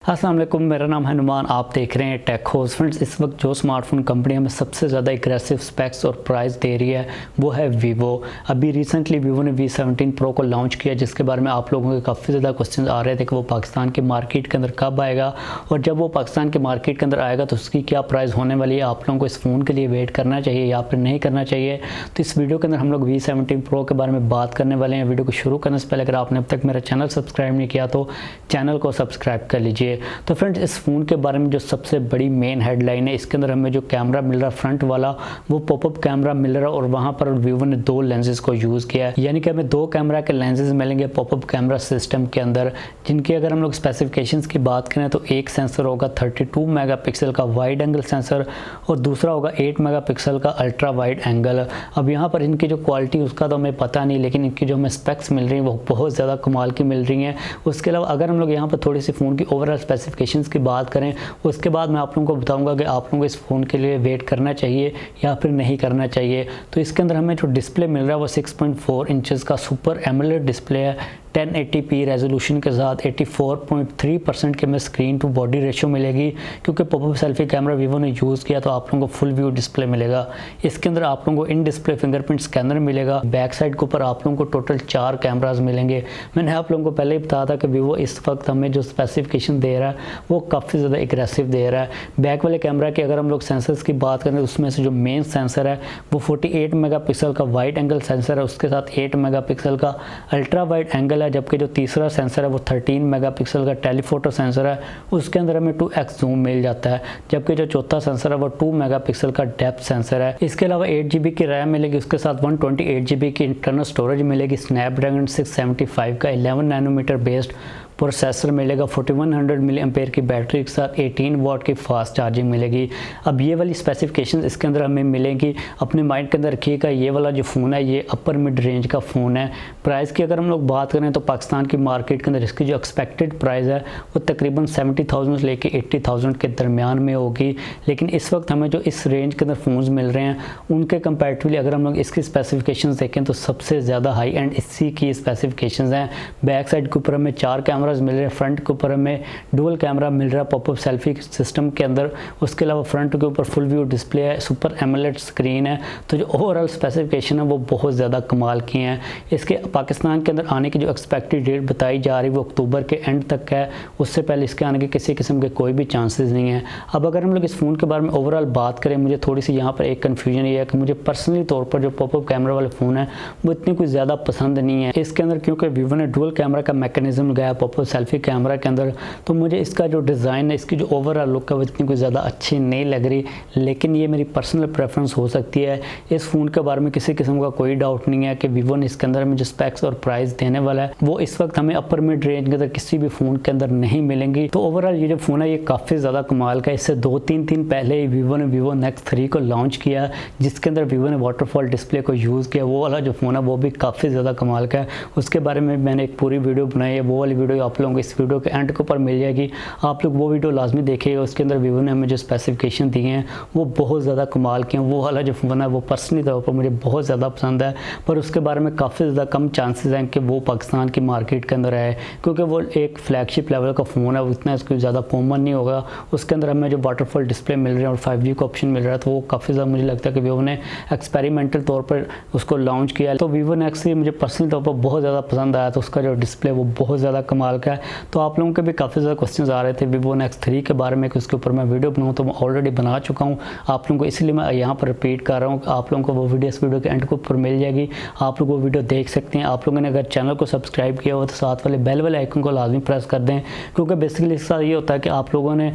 अस्सलाम वालेकुम, मेरा नाम है नुमान। आप देख रहे हैं टेकहोज। फ्रेंड्स, इस वक्त जो स्मार्टफोन कंपनी हमें सबसे ज़्यादा एग्रेसिव स्पेक्स और प्राइस दे रही है वो है वीवो। अभी रिसेंटली वीवो ने V17 Pro को लॉन्च किया, जिसके बारे में आप लोगों के काफ़ी ज़्यादा क्वेश्चन आ रहे थे कि वो पाकिस्तान के मार्केट के अंदर कब आएगा, और जब वो पाकिस्तान के मार्केट के अंदर आएगा तो उसकी क्या प्राइस होने वाली है। आप लोगों को इस फ़ोन के लिए वेट करना चाहिए या फिर नहीं करना चाहिए। तो इस वीडियो के अंदर हम लोग V17 Pro के बारे में बात करने वाले हैं। वीडियो को शुरू करने से पहले अगर आपने अब तक मेरा चैनल सब्सक्राइब नहीं किया तो चैनल को सब्सक्राइब कर लीजिए। तो फ्रेंड्स, इस फ़ोन के बारे में जो सबसे बड़ी मेन हेडलाइन है, इसके अंदर हमें जो कैमरा मिल रहा है फ्रंट वाला वो पॉपअप कैमरा मिल रहा है, और वहाँ पर वीवो ने दो लेंसेज को यूज़ किया है, यानी कि हमें दो कैमरा के लेंसेज मिलेंगे पॉपअप कैमरा सिस्टम के अंदर, जिनकी अगर हम लोग स्पेसिफिकेशंस की बात करें तो एक सेंसर होगा 32 मेगापिक्सल का वाइड एंगल सेंसर और दूसरा होगा 8 मेगापिक्सल का अल्ट्रा वाइड एंगल। अब यहाँ पर इनकी जो क्वालिटी उसका तो हमें पता नहीं, लेकिन इनकी जो हमें स्पेक्स मिल रही हैं वो बहुत ज़्यादा कमाल की मिल रही हैं। उसके अलावा अगर हम लोग यहाँ पर थोड़ी सी फ़ोन की ओवरऑल स्पेसिफिकेशंस की बात करें, उसके बाद मैं आप लोगों को बताऊंगा कि आप लोगों को इस फ़ोन के लिए वेट करना चाहिए या फिर नहीं करना चाहिए। तो इसके अंदर हमें जो डिस्प्ले मिल रहा है वो 6.4 इंचेस का सुपर एमोलेड डिस्प्ले है, 1080p रेजोल्यूशन के साथ 84.3% के में स्क्रीन टू बॉडी रेशियो मिलेगी, क्योंकि पॉपअप सेल्फी कैमरा वीवो ने यूज़ किया तो आप लोगों को फुल व्यू डिस्प्ले मिलेगा। इसके अंदर आप लोगों को इन डिस्प्ले फिंगरप्रिंट स्कैनर मिलेगा। बैक साइड के ऊपर आप लोगों को टोटल 4 कैमराज मिलेंगे। मैंने आप लोगों को पहले ही बताया था कि वीवो इस वक्त हमें जो स्पेसिफिकेशन दे रहा है वो काफ़ी ज़्यादा एग्रेसिव दे रहा है। बैक वाले कैमरा की अगर हम लोग सेंसर्स की बात करें तो उसमें से जो मेन सेंसर है वो 48 मेगापिक्सल का वाइड एंगल सेंसर है, उसके साथ 8 मेगापिक्सल का अल्ट्रा वाइड एंगल है, जबकि जो तीसरा सेंसर है वो 13 मेगापिक्सल का टेलीफोटो सेंसर है, उसके अंदर हमें 2x जूम मिल जाता है, जबकि जो चौथा सेंसर है वो 2 मेगापिक्सल का डेप्थ सेंसर है। इसके अलावा 8GB की रैम मिलेगी, उसके साथ 128GB की इंटरनल स्टोरेज मिलेगी। स्नैपड्रैगन 675 का 11 नैनोमीटर बेस्ड प्रोसेसर मिलेगा। 4100 mAh की बैटरी के साथ 18 वाट की फास्ट चार्जिंग मिलेगी। अब ये वाली स्पेसिफिकेशन इसके अंदर हमें मिलेंगी। अपने माइंड के अंदर रखिएगा, ये वाला जो फ़ोन है ये अपर मिड रेंज का फ़ोन है। प्राइस की अगर हम लोग बात करें तो पाकिस्तान की मार्केट के अंदर इसकी जो एक्सपेक्टेड प्राइस है वो तकरीबन 70,000 से लेके 80,000 के दरमियान में होगी, लेकिन इस वक्त हमें जो इस रेंज के अंदर फ़ोन्स मिल रहे हैं उनके कंपैरेटिवली अगर हम लोग इसकी स्पेसिफिकेशन देखें तो सबसे ज़्यादा हाई एंड इसी की स्पेसिफिकेशन हैं। बैक साइड के ऊपर हमें 4 कैमरा मिल रहे हैं, फ्रंट के ऊपर हमें डुअल कैमरा मिल रहा है पॉपअप सेल्फी सिस्टम के अंदर। उसके अलावा फ्रंट के ऊपर फुल व्यू डिस्प्ले है, सुपर एमोलेड स्क्रीन है। तो जो ओवरऑल स्पेसिफिकेशन है वो बहुत ज़्यादा कमाल की हैं। इसके पाकिस्तान के अंदर आने की जो एक्सपेक्टेड डेट बताई जा रही है वो अक्टूबर के एंड तक है, उससे पहले इसके आने के किसी किस्म के कोई भी चांसेस नहीं है। अब अगर हम लोग इस फ़ोन के बारे में ओवरऑल बात करें, मुझे थोड़ी सी यहाँ पर एक कन्फ्यूजन ये है कि मुझे पर्सनली तौर पर जो पॉपअप कैमरा वाले फ़ोन है वो इतनी कुछ ज़्यादा पसंद नहीं है। इसके अंदर क्योंकि वीवो ने डुअल कैमरा का मैकेनिज्म लगाया पॉपअप सेल्फी कैमरा के अंदर, तो मुझे इसका जो डिज़ाइन है, इसकी जो ओवरऑल लुक है वो इतनी कोई ज़्यादा अच्छी नहीं लग रही, लेकिन ये मेरी पर्सनल प्रेफरेंस हो सकती है। इस फ़ोन के बारे में किसी किस्म का कोई डाउट नहीं है कि वीवो ने इसके अंदर में जो स्पेक्स और प्राइस देने वाला है वो इस वक्त हमें अपर मिड रेंज के अंदर किसी भी फ़ोन के अंदर नहीं मिलेंगी। तो ओवरऑल ये जो फ़ोन है ये काफ़ी ज़्यादा कमाल का है। इससे 2-3 दिन पहले ही वीवो ने Vivo Nex 3 को लॉन्च किया, जिसके अंदर वीवो ने वाटरफॉल डिस्प्ले को यूज़ किया। वो वाला जो फ़ोन है वो भी काफ़ी ज़्यादा कमाल का है, उसके बारे में मैंने एक पूरी वीडियो बनाई है। वो वाली वीडियो आप लोगों को इस वीडियो के एंड के ऊपर मिल जाएगी, आप लोग वो वीडियो लाजमी देखिएगा। उसके अंदर वीवो ने हमें जो स्पेसिफिकेशन दी हैं वो बहुत ज़्यादा कमाल की हैं। वो वाला जो फ़ोन है वो पर्सनली तौर पर मुझे बहुत ज़्यादा पसंद है, पर उसके बारे में काफ़ी ज़्यादा कम चांसेस हैं कि वो पाकिस्तान की मार्केट के अंदर आए, क्योंकि वो एक फ्लैगशिप लेवल का फ़ोन है, उतना इसको ज़्यादा कॉमन नहीं होगा। उसके अंदर हमें जो वाटरफॉल डिस्प्ले मिल रहे हैं और 5G का ऑप्शन मिल रहा है, तो वो काफ़ी ज़्यादा मुझे लगता है कि वीवो ने एक्सपेरिमेंटल तौर पर उसको लॉन्च किया। तो वीवो नेक्स मुझे पर्सनली तौर पर बहुत ज़्यादा पसंद आया, तो उसका जो डिस्प्ले वो बहुत ज़्यादा कमाल का है। तो आप लोगों के भी काफ़ी ज़्यादा क्वेश्चन आ रहे थे Vivo Nex 3 के बारे में कि उसके ऊपर मैं वीडियो बनाऊँ, तो मैं ऑलरेडी बना चुका हूँ आप लोगों को, इसलिए मैं यहाँ पर रिपीट कर रहा हूँ। आप लोगों को वो वीडियो इस वीडियो के एंड के ऊपर मिल जाएगी, आप लोग वो वीडियो देख सकते हैं। आप लोगों ने अगर चैनल को सब्सक्राइब किया हो तो साथ वाले बेल वाले आइकन को लाजमी प्रेस कर दें, क्योंकि बेसिकली इसके साथ ये होता है कि आप लोगों ने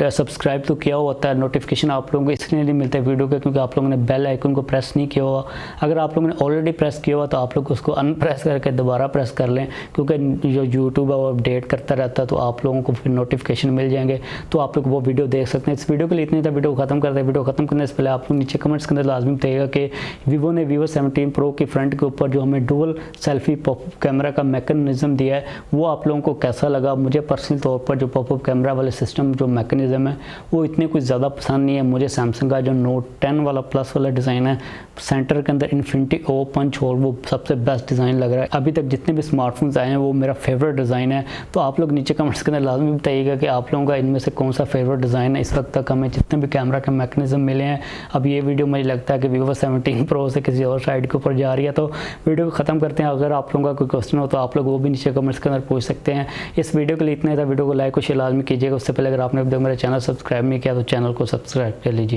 सब्सक्राइब तो किया होता है, नोटिफिकेशन आप लोगों को इसलिए नहीं मिलता है वीडियो के क्योंकि आप लोगों ने बेल आइकन को प्रेस नहीं किया हुआ। अगर आप लोगों ने ऑलरेडी प्रेस किया हुआ तो आप लोग उसको अनप्रेस करके दोबारा प्रेस कर लें, क्योंकि जो यूट्यूब है वो अपडेट करता रहता है, तो आप लोगों को फिर नोटिफिकेशन मिल जाएंगे, तो आप लोग वो वीडियो देख सकते हैं। इस वीडियो के लिए इतनी था, वीडियो खत्म करते हैं। वीडियो खत्म करने से पहले आप लोग नीचे कमेंट्स के अंदर लाजमी बताइएगा कि वीवो ने V17 Pro की फ्रंट के ऊपर जो हमें डुअल सेल्फी पॉपअप कैमरा का मैकेनिज्म दिया है वो आप लोगों को कैसा लगा। मुझे पर्सनल तौर पर जो पॉपअप कैमरा वाले सिस्टम जो मैकेनिज्म है वो इतने कुछ ज़्यादा पसंद नहीं है। मुझे सैमसंग का जो Note 10 वाला प्लस वाला डिज़ाइन है, सेंटर के अंदर इन्फिनिटी ओ पंच होल, वो सबसे बेस्ट डिज़ाइन लग रहा है। अभी तक जितने भी स्मार्टफोन्स आए हैं वो मेरा फेवरेट डिज़ाइन डिज़ाइन है। तो आप लोग नीचे कमेंट्स के अंदर लाजमी बताइएगा कि आप लोगों का इनमें से कौन सा फेवरेट डिज़ाइन है। इस वक्त तक हमें जितने भी कैमरा के मैकेनिज्म मिले हैं, अब ये वीडियो मुझे लगता है कि Vivo 17 Pro से किसी और साइड के ऊपर जा रही है। तो वीडियो को ख़त्म करते हैं। अगर आप लोगों का कोई क्वेश्चन हो तो आप लोग वो भी नीचे कमेंट्स के अंदर पूछ सकते हैं। इस वीडियो के लिए इतना ही था। वीडियो को लाइक और शेयर लाजमी कीजिएगा। उससे पहले अगर आपने अब तक मेरा चैनल सब्सक्राइब नहीं किया तो चैनल को सब्सक्राइब कर लीजिए।